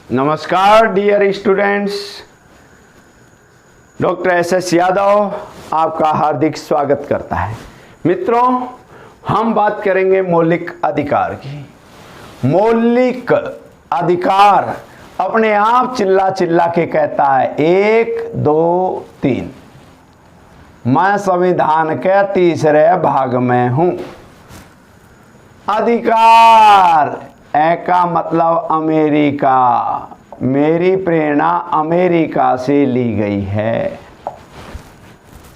नमस्कार dear students, doctor S Yadav आपका हार्दिक स्वागत करता है। मित्रों, हम बात करेंगे मौलिक अधिकार की। मौलिक अधिकार अपने आप चिल्ला चिल्ला के कहता है 1 2 3, मैं संविधान के तीसरे भाग में हूं। अधिकार ए का मतलब अमेरिका, मेरी प्रेरणा अमेरिका से ली गई है।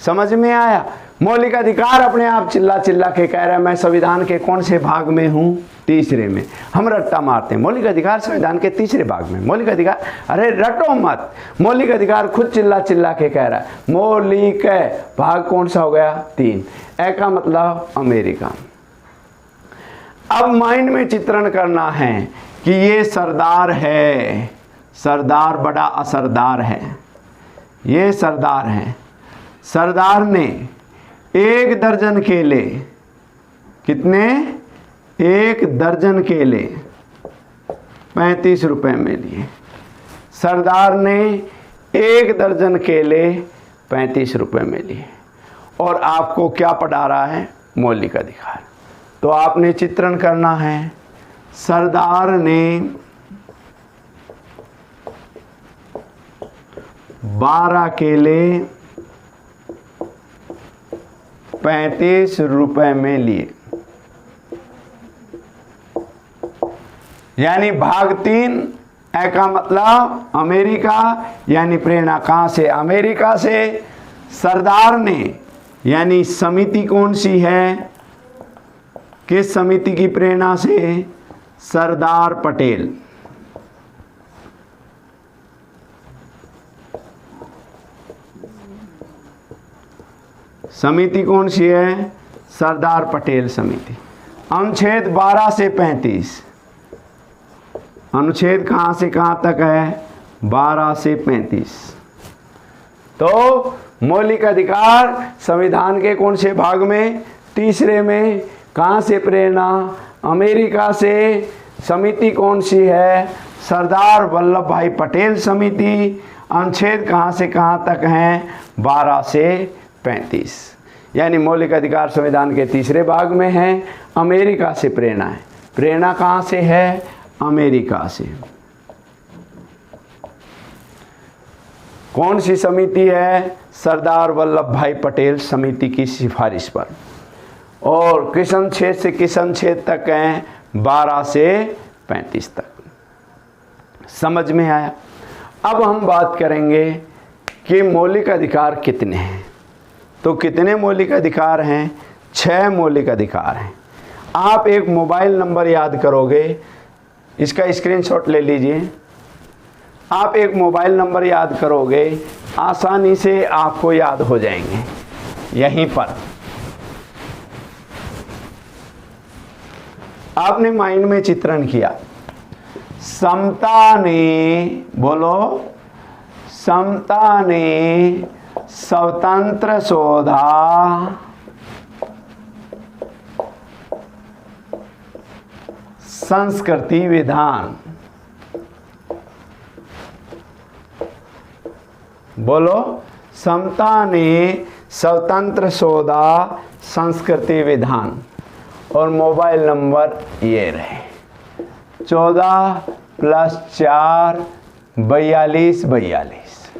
समझ में आया? मौलिक अधिकार अपने आप चिल्ला चिल्ला के कह रहा है मैं संविधान के कौन से भाग में हूं? तीसरे में। हम रट्टा मारते हैं, मौलिक अधिकार संविधान के तीसरे भाग में। मौलिक अधिकार, अरे रटो मत, मौलिक अधिकार खुद चिल्ला चिल्ला के कह रहा है। मौलिक भाग कौन सा हो गया? 3। ए का मतलब अमेरिका। अब माइंड में चित्रण करना है कि ये सरदार है, सरदार बड़ा असरदार है, ये सरदार है। सरदार ने 1 दर्जन केले, कितने? 1 दर्जन केले 35 रुपए में लिए। सरदार ने 1 दर्जन केले 35 रुपए में लिए। और आपको क्या पढ़ा रहा है? मौलिक अधिकार। तो आपने चित्रण करना है, सरदार ने 12 केले 35 रुपए में लिए। यानी भाग 3 ए का मतलब अमेरिका, यानी प्रेरणा कहां से? अमेरिका से। सरदार ने, यानी समिति कौन सी है? किस समिति की प्रेरणा से? सरदार पटेल। समिति कौन सी है? सरदार पटेल समिति। अनुच्छेद 12 से 35। अनुच्छेद कहां से कहां तक है? 12 से 35। तो मौलिक अधिकार संविधान के कौन से भाग में? तीसरे में। कहां से प्रेरणा? अमेरिका से। समिति कौन सी है? सरदार वल्लभ भाई पटेल समिति। अनुच्छेद कहां से कहां तक हैं? 12 से 35। यानी मौलिक अधिकार संविधान के तीसरे भाग में है। अमेरिका से प्रेरणा है। प्रेरणा कहां से है? अमेरिका से। कौन सी समिति है? सरदार वल्लभ भाई पटेल समिति की सिफारिश पर। और किस अनुच्छेद से किस अनुच्छेद तक हैं? 12 से 35 तक। समझ में आया? अब हम बात करेंगे कि मौलिक अधिकार कितने हैं। तो कितने मौलिक अधिकार हैं? 6 मौलिक अधिकार हैं। आप एक मोबाइल नंबर याद करोगे, इसका स्क्रीनशॉट ले लीजिए। आप एक मोबाइल नंबर याद करोगे, आसानी से आपको याद हो जाएंगे। यहीं पर आपने माइंड में चित्रण किया। समता ने, बोलो, समता ने स्वतंत्र शोधा संस्कृति विधान। बोलो, समता ने स्वतंत्र शोधा संस्कृति विधान। और मोबाइल नंबर ये रहे 14 + 4 42 42।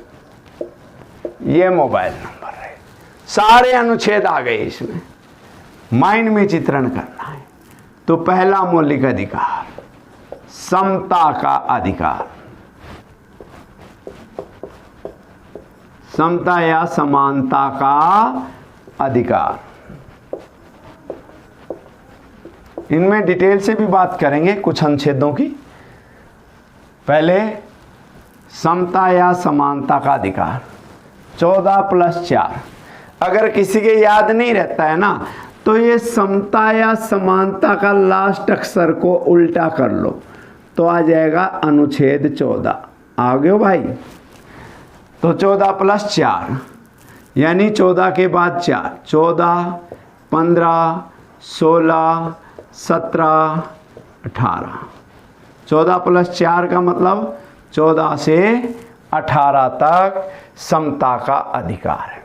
ये मोबाइल नंबर है। सारे अनुच्छेद आ गए इसमें। माइंड में चित्रण करना है। तो पहला मौलिक अधिकार, समता का अधिकार। समता या समानता का अधिकार। इनमें डिटेल से भी बात करेंगे कुछ अनुच्छेदों की। पहले समता या समानता का अधिकार, 14 + 4। अगर किसी के याद नहीं रहता है ना, तो ये समता या समानता का लास्ट अक्षर को उल्टा कर लो तो आ जाएगा अनुच्छेद 14। आ गए हो भाई? तो 14 + 4 यानी 14 के बाद 4, 14 15 16 17 18। 14 + 4 का मतलब 14 से 18 तक समता का अधिकार है।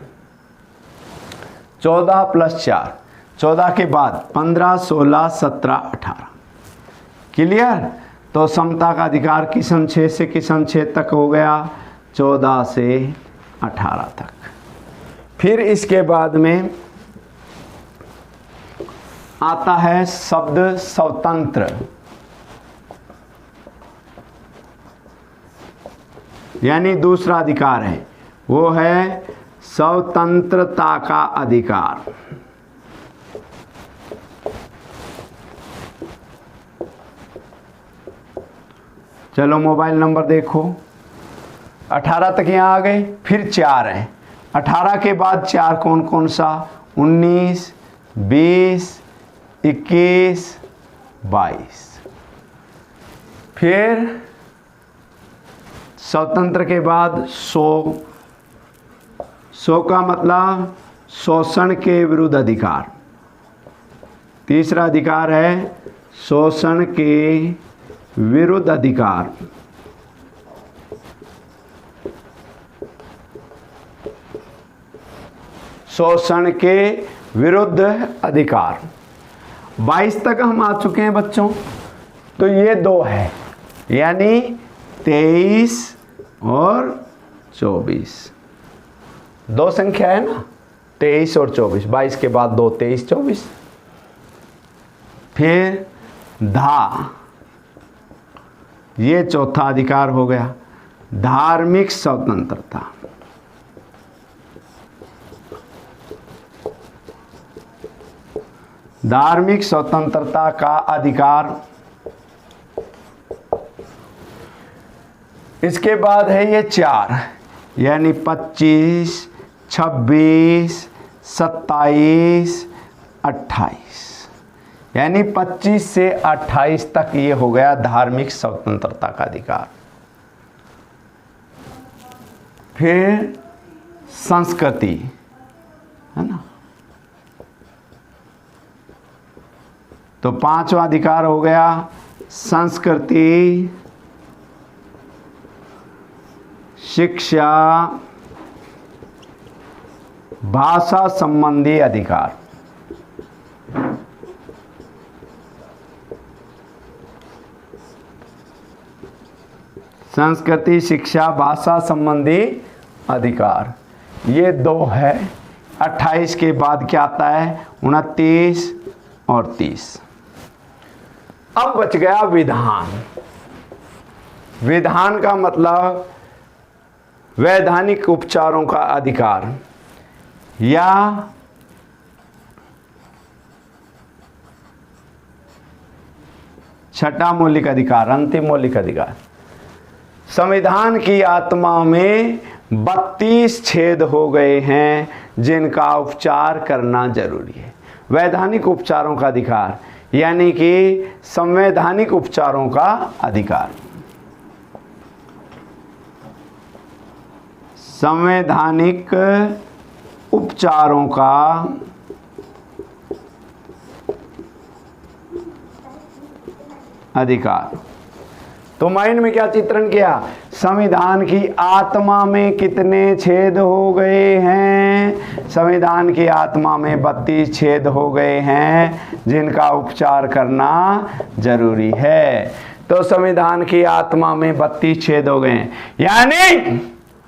14 + 4, 14 के बाद 15, 16, 17, 18। क्लियर? तो समता का अधिकार किस अनुच्छेद से किस अनुच्छेद तक हो गया? 14 से 18 तक। फिर इसके बाद में आता है शब्द स्वतंत्र, यानी दूसरा अधिकार है, वो है स्वतंत्रता का अधिकार। चलो मोबाइल नंबर देखो, 18 तक यहाँ आ गए। फिर 4 है, 18 के बाद 4 कौन कौन सा? 19, 20, 21, 22। फिर स्वतंत्र के बाद 100 का मतलब शोषण के विरुद्ध अधिकार। तीसरा अधिकार है शोषण के विरुद्ध अधिकार। शोषण के विरुद्ध अधिकार। 22 तक हम आ चुके हैं बच्चों। तो ये 2 है, यानी 23 और 24। 2 संख्या है ना, 23 और 24। 22 के बाद 2, 23, 24। फिर धा, ये चौथा अधिकार हो गया, धार्मिक स्वतंत्रता। धार्मिक स्वतंत्रता का अधिकार। इसके बाद है ये 4, यानी 25, 26, 27, 28, यानी 25 से 28 तक ये हो गया धार्मिक स्वतंत्रता का अधिकार। फिर संस्कृति है ना, तो 5वां अधिकार हो गया संस्कृति, शिक्षा, भाषा संबंधी अधिकार। संस्कृति, शिक्षा, भाषा संबंधी अधिकार, ये 2 है। 28 के बाद क्या आता है? 29 और 30। अब बच गया विधान। विधान का मतलब वैधानिक उपचारों का अधिकार, या छठा मौलिक अधिकार, अंतिम मौलिक अधिकार। संविधान की आत्मा में 32 छेद हो गए हैं जिनका उपचार करना जरूरी है। वैधानिक उपचारों का अधिकार, यानी कि संवैधानिक उपचारों का अधिकार। संवैधानिक उपचारों का अधिकार। तो माइंड में क्या चित्रण किया? संविधान की आत्मा में कितने छेद हो गए हैं? संविधान की आत्मा में 32 छेद हो गए हैं जिनका उपचार करना जरूरी है। तो संविधान की आत्मा में 32 छेद हो गए हैं, यानी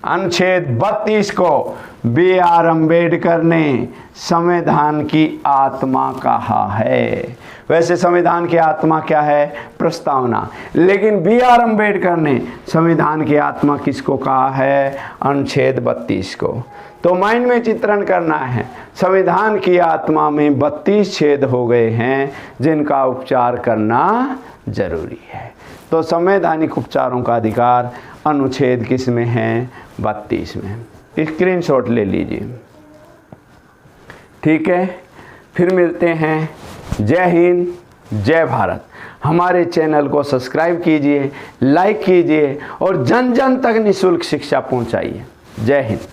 अनुच्छेद 32 को B.R. अम्बेडकर ने संविधान की आत्मा कहा है। वैसे संविधान की आत्मा क्या है? प्रस्तावना। लेकिन B.R. अम्बेडकर ने संविधान की आत्मा किसको कहा है? अनुच्छेद 32 को। तो माइंड में चित्रण करना है, संविधान की आत्मा में 32 छेद हो गए हैं जिनका उपचार करना जरूरी है। तो संवैधानिक उपचारों का अधिकार अनुच्छेद किस में है? 32 में। स्क्रीनशॉट ले लीजिए, ठीक है। फिर मिलते हैं। जय हिंद, जय भारत। हमारे चैनल को सब्सक्राइब कीजिए, लाइक कीजिए और जन जन तक निःशुल्क शिक्षा पहुंचाइए। जय हिंद।